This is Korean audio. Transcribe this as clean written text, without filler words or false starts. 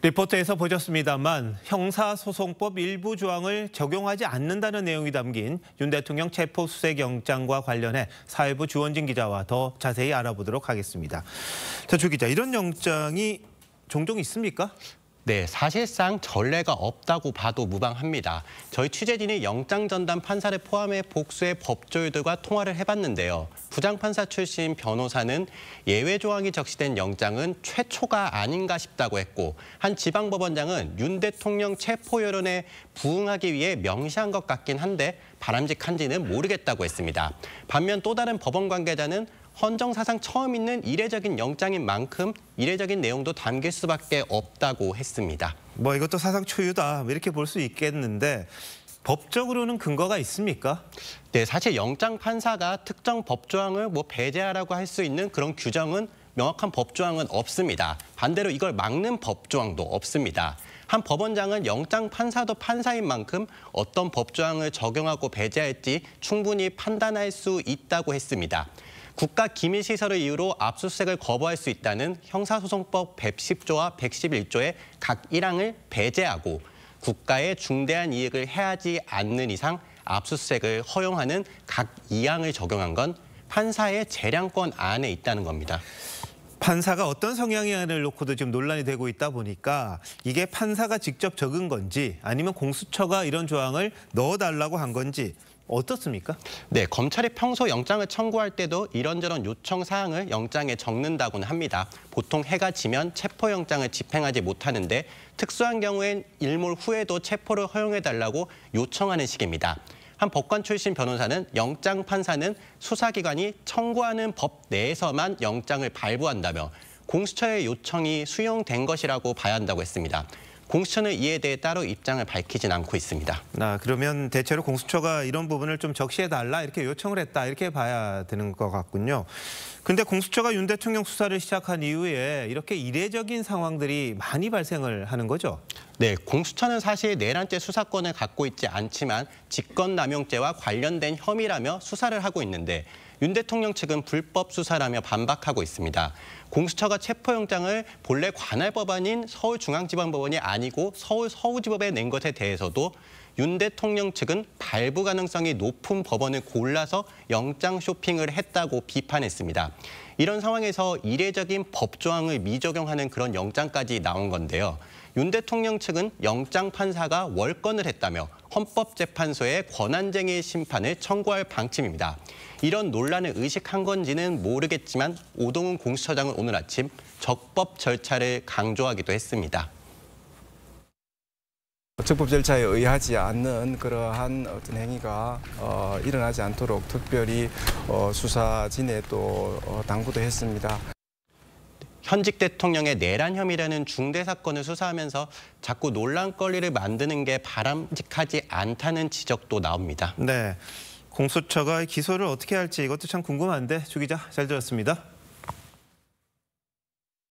리포트에서 보셨습니다만 형사소송법 일부 조항을 적용하지 않는다는 내용이 담긴 윤 대통령 체포수색영장과 관련해 사회부 주원진 기자와 더 자세히 알아보도록 하겠습니다. 자, 주 기자, 이런 영장이 종종 있습니까? 네, 사실상 전례가 없다고 봐도 무방합니다. 저희 취재진이 영장전담 판사를 포함해 복수의 법조인들과 통화를 해봤는데요. 부장판사 출신 변호사는 예외 조항이 적시된 영장은 최초가 아닌가 싶다고 했고, 한 지방법원장은 윤 대통령 체포 여론에 부응하기 위해 명시한 것 같긴 한데 바람직한지는 모르겠다고 했습니다. 반면 또 다른 법원 관계자는 헌정사상 처음 있는 이례적인 영장인 만큼 이례적인 내용도 담길 수밖에 없다고 했습니다. 이것도 사상 초유다 이렇게 볼 수 있겠는데 법적으로는 근거가 있습니까? 네, 사실 영장 판사가 특정 법조항을 배제하라고 할 수 있는 그런 규정은 명확한 법조항은 없습니다. 반대로 이걸 막는 법조항도 없습니다. 한 법원장은 영장 판사도 판사인 만큼 어떤 법조항을 적용하고 배제할지 충분히 판단할 수 있다고 했습니다. 국가기밀시설을 이유로 압수수색을 거부할 수 있다는 형사소송법 110조와 111조의 각 1항을 배제하고 국가에 중대한 이익을 해하지 않는 이상 압수수색을 허용하는 각 2항을 적용한 건 판사의 재량권 안에 있다는 겁니다. 판사가 어떤 성향을 놓고도 지금 논란이 되고 있다 보니까 이게 판사가 직접 적은 건지 아니면 공수처가 이런 조항을 넣어달라고 한 건지 어떻습니까? 네, 검찰이 평소 영장을 청구할 때도 이런저런 요청 사항을 영장에 적는다고는 합니다. 보통 해가 지면 체포영장을 집행하지 못하는데 특수한 경우엔 일몰 후에도 체포를 허용해달라고 요청하는 식입니다. 한 법관 출신 변호사는 영장 판사는 수사기관이 청구하는 법 내에서만 영장을 발부한다며 공수처의 요청이 수용된 것이라고 봐야 한다고 했습니다. 공수처는 이에 대해 따로 입장을 밝히진 않고 있습니다. 그러면 대체로 공수처가 이런 부분을 좀 적시해달라 이렇게 요청을 했다 이렇게 봐야 되는 것 같군요. 근데 공수처가 윤 대통령 수사를 시작한 이후에 이렇게 이례적인 상황들이 많이 발생을 하는 거죠? 네, 공수처는 사실 내란죄 수사권을 갖고 있지 않지만 직권남용죄와 관련된 혐의라며 수사를 하고 있는데 윤 대통령 측은 불법 수사라며 반박하고 있습니다. 공수처가 체포영장을 본래 관할 법안인 서울중앙지방법원이 아니고 서울 서부지법에 낸 것에 대해서도 윤 대통령 측은 발부 가능성이 높은 법원을 골라서 영장 쇼핑을 했다고 비판했습니다. 이런 상황에서 이례적인 법조항을 미적용하는 그런 영장까지 나온 건데요. 윤 대통령 측은 영장 판사가 월권을 했다며 헌법재판소에 권한쟁의 심판을 청구할 방침입니다. 이런 논란을 의식한 건지는 모르겠지만 오동훈 공수처장은 오늘 아침 적법 절차를 강조하기도 했습니다. 적법 절차에 의하지 않는 그러한 어떤 행위가 일어나지 않도록 특별히 수사진에 또 당부도 했습니다. 현직 대통령의 내란 혐의라는 중대 사건을 수사하면서 자꾸 논란거리를 만드는 게 바람직하지 않다는 지적도 나옵니다. 네, 공수처가 기소를 어떻게 할지 이것도 참 궁금한데 주 기자 잘 들었습니다.